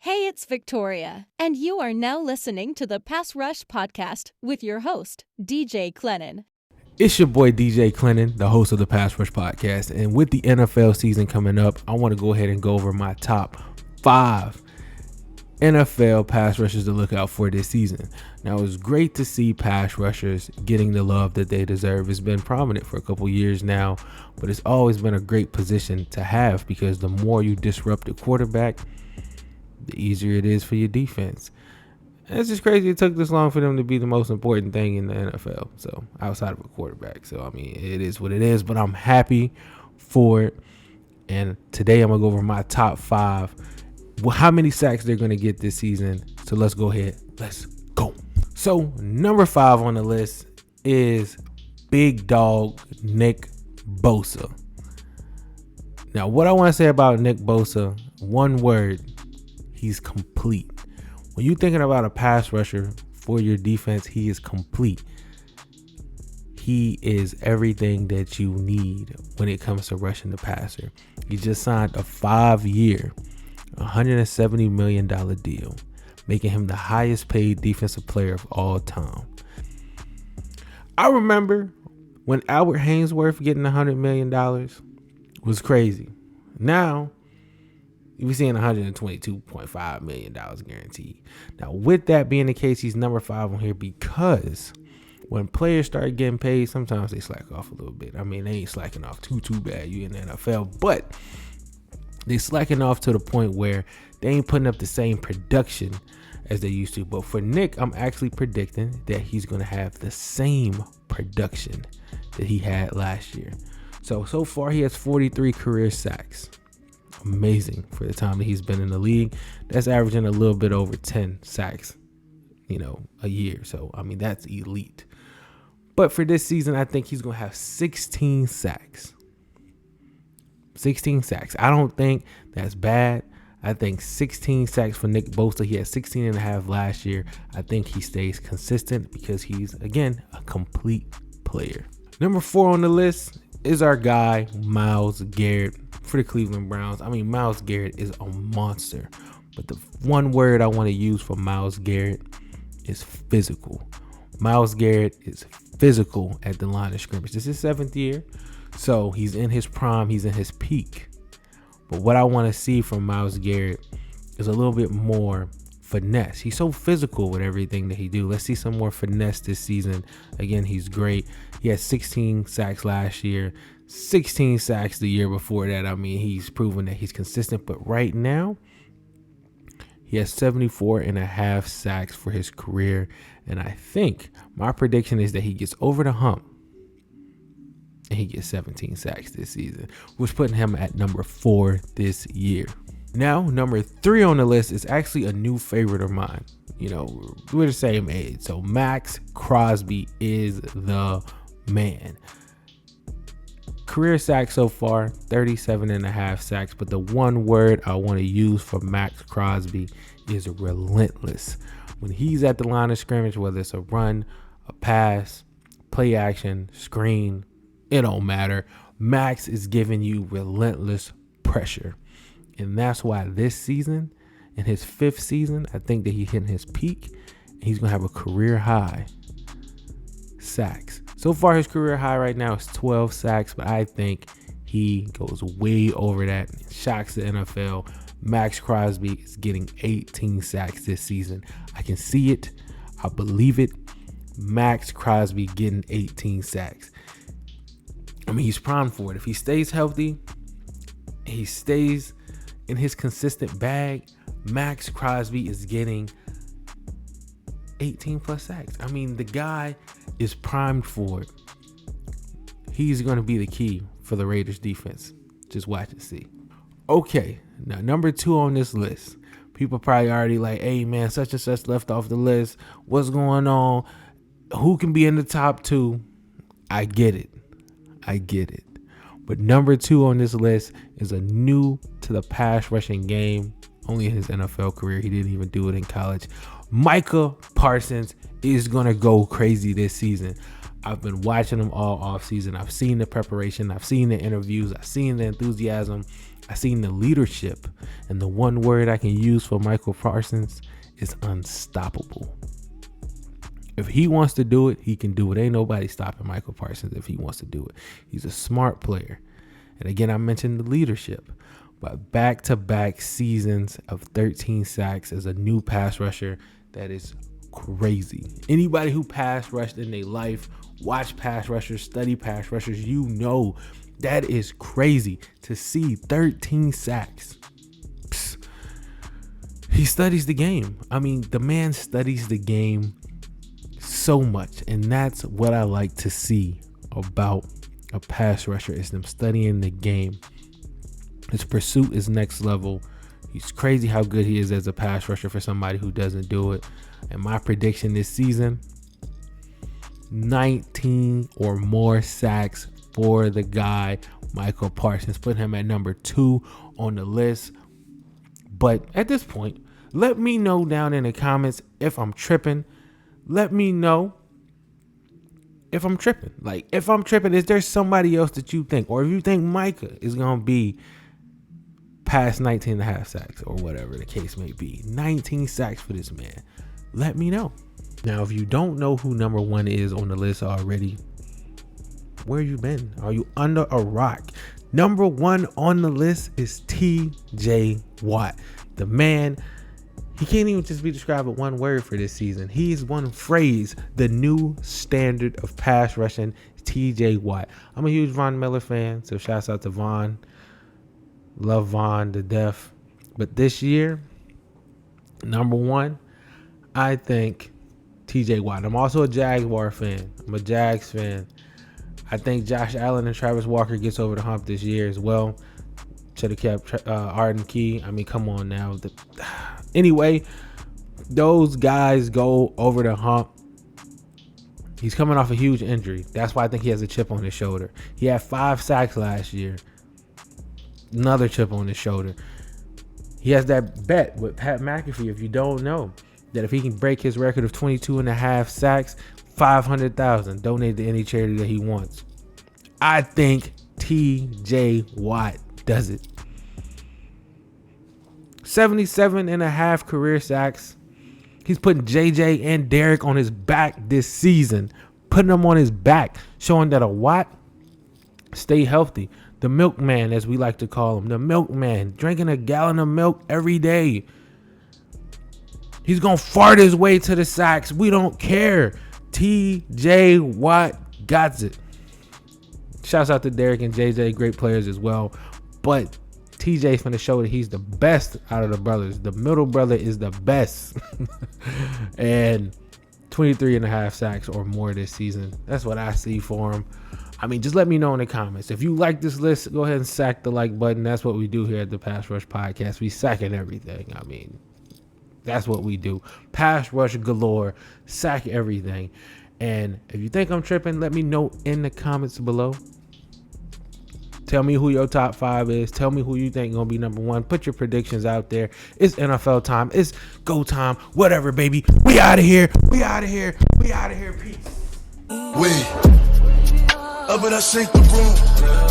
Hey, it's Victoria, and you are now listening to the Pass Rush Podcast with your host, DJ Clennon. It's your boy DJ Clennon, the host of the Pass Rush Podcast, and with the NFL season coming up, I want to go ahead and go over my top 5 NFL pass rushers to look out for this season. Now, it's great to see pass rushers getting the love that they deserve. It's been prominent for a couple years now, but it's always been a great position to have because the more you disrupt the quarterback, the easier it is for your defense. And it's just crazy it took this long for them to be the most important thing in the NFL, so outside of a quarterback. So, I mean, it is what it is, but I'm happy for it. And today I'm going to go over my top 5, how many sacks they're going to get this season. So let's go ahead. Let's go. So number 5 on the list is big dog Nick Bosa. Now, what I want to say about Nick Bosa, one word: he's complete. When you're thinking about a pass rusher for your defense, he is complete. He is everything that you need when it comes to rushing the passer. He just signed a 5-year, $170 million deal, making him the highest paid defensive player of all time. I remember when Albert Haynesworth getting $100 million was crazy. Now, we're seeing $122.5 million guaranteed. Now, with that being the case, he's number 5 on here because when players start getting paid, sometimes they slack off a little bit. I mean, they ain't slacking off too bad. You in the NFL, but they slacking off to the point where they ain't putting up the same production as they used to. But for Nick, I'm actually predicting that he's going to have the same production that he had last year. So far he has 43 career sacks. Amazing for the time that he's been in the league. That's averaging a little bit over 10 sacks, a year. So, I mean, that's elite. But for this season, I think he's going to have 16 sacks. 16 sacks. I don't think that's bad. I think 16 sacks for Nick Bosa. He had 16 and a half last year. I think he stays consistent because he's, again, a complete player. Number 4 on the list is our guy, Myles Garrett, for the Cleveland Browns. I mean, Myles Garrett is a monster. But the one word I want to use for Myles Garrett is physical. Myles Garrett is physical at the line of scrimmage. This is his 7th year. So he's in his prime. He's in his peak. But what I want to see from Myles Garrett is a little bit more finesse. He's so physical with everything that he do. Let's see some more finesse this season. Again, he's great. He had 16 sacks last year, 16 sacks the year before that. I mean, he's proven that he's consistent. But right now, he has 74 and a half sacks for his career. And I think my prediction is that he gets over the hump and he gets 17 sacks this season, which putting him at number 4 this year. Now, number 3 on the list is actually a new favorite of mine. We're the same age. So Max Crosby is the man. Career sacks so far, 37 and a half sacks. But the one word I want to use for Max Crosby is relentless. When he's at the line of scrimmage, whether it's a run, a pass, play action, screen, it don't matter. Max is giving you relentless pressure. And that's why this season, in his 5th season, I think that he's hitting his peak. And he's going to have a career high sacks. So far, his career high right now is 12 sacks. But I think he goes way over that. Shocks the NFL. Max Crosby is getting 18 sacks this season. I can see it. I believe it. Max Crosby getting 18 sacks. I mean, he's primed for it. If he stays healthy, he stays in his consistent bag, Max Crosby is getting 18 plus sacks. I mean, the guy is primed for it. He's going to be the key for the Raiders defense. Just watch and see. Okay, now number 2 on this list. People probably already like, hey man, such and such left off the list. What's going on? Who can be in the top 2? I get it. But number 2 on this list is a new to the pass rushing game. Only in his NFL career. He didn't even do it in college. Micah Parsons is going to go crazy this season. I've been watching him all offseason. I've seen the preparation. I've seen the interviews. I've seen the enthusiasm. I've seen the leadership. And the one word I can use for Micah Parsons is unstoppable. If he wants to do it, he can do it. Ain't nobody stopping Micah Parsons if he wants to do it. He's a smart player. And again, I mentioned the leadership. But back-to-back seasons of 13 sacks as a new pass rusher, that is crazy. Anybody who pass rushed in their life, watch pass rushers, study pass rushers, you know that is crazy to see 13 sacks. Psst. He studies the game. I mean, the man studies the game so much, and that's what I like to see about a pass rusher, is them studying the game. His pursuit is next level. He's crazy how good he is as a pass rusher for somebody who doesn't do it. And my prediction this season, 19 or more sacks for the guy, Micah Parsons. Put him at number 2 on the list. But at this point, let me know down in the comments if I'm tripping. Let me know if I'm tripping. Like, if I'm tripping, is there somebody else that you think? Or if you think Micah is going to be past 19 and a half sacks or whatever the case may be. 19 sacks for this man. Let me know. Now, if you don't know who number 1 is on the list already, where you been? Are you under a rock? Number 1 on the list is TJ Watt. The man, he can't even just be described with one word for this season. He's one phrase, the new standard of pass rushing, TJ Watt. I'm a huge Von Miller fan, so shouts out to Von. Love Von to death. But this year, number 1, I think TJ Watt. I'm also a Jaguar fan. I'm a Jags fan. I think Josh Allen and Travis Walker gets over the hump this year as well. Should have kept Arden Key. I mean, come on now. Anyway, those guys go over the hump. He's coming off a huge injury. That's why I think he has a chip on his shoulder. He had 5 sacks last year. Another chip on his shoulder. He has that bet with Pat McAfee, if you don't know, that if he can break his record of 22 and a half sacks, $500,000 donate to any charity that he wants. I think TJ Watt does it. 77 and a half career sacks. He's putting JJ and Derek on his back this season, putting them on his back, showing that a Watt stay healthy. The milkman, as we like to call him, the milkman, drinking a gallon of milk every day. He's going to fart his way to the sacks. We don't care. TJ Watt got it. Shouts out to Derek and JJ, great players as well. But TJ's going to show that he's the best out of the brothers. The middle brother is the best. And 23 and a half sacks or more this season. That's what I see for him. I mean, just let me know in the comments. If you like this list, go ahead and sack the like button. That's what we do here at the Pass Rush Podcast. We sacking everything. I mean, that's what we do. Pass rush galore. Sack everything. And if you think I'm tripping, let me know in the comments below. Tell me who your top 5 is. Tell me who you think is going to be number 1. Put your predictions out there. It's NFL time. It's go time. Whatever, baby. We out of here. We out of here. We out of here. Peace. Up and I shake the room.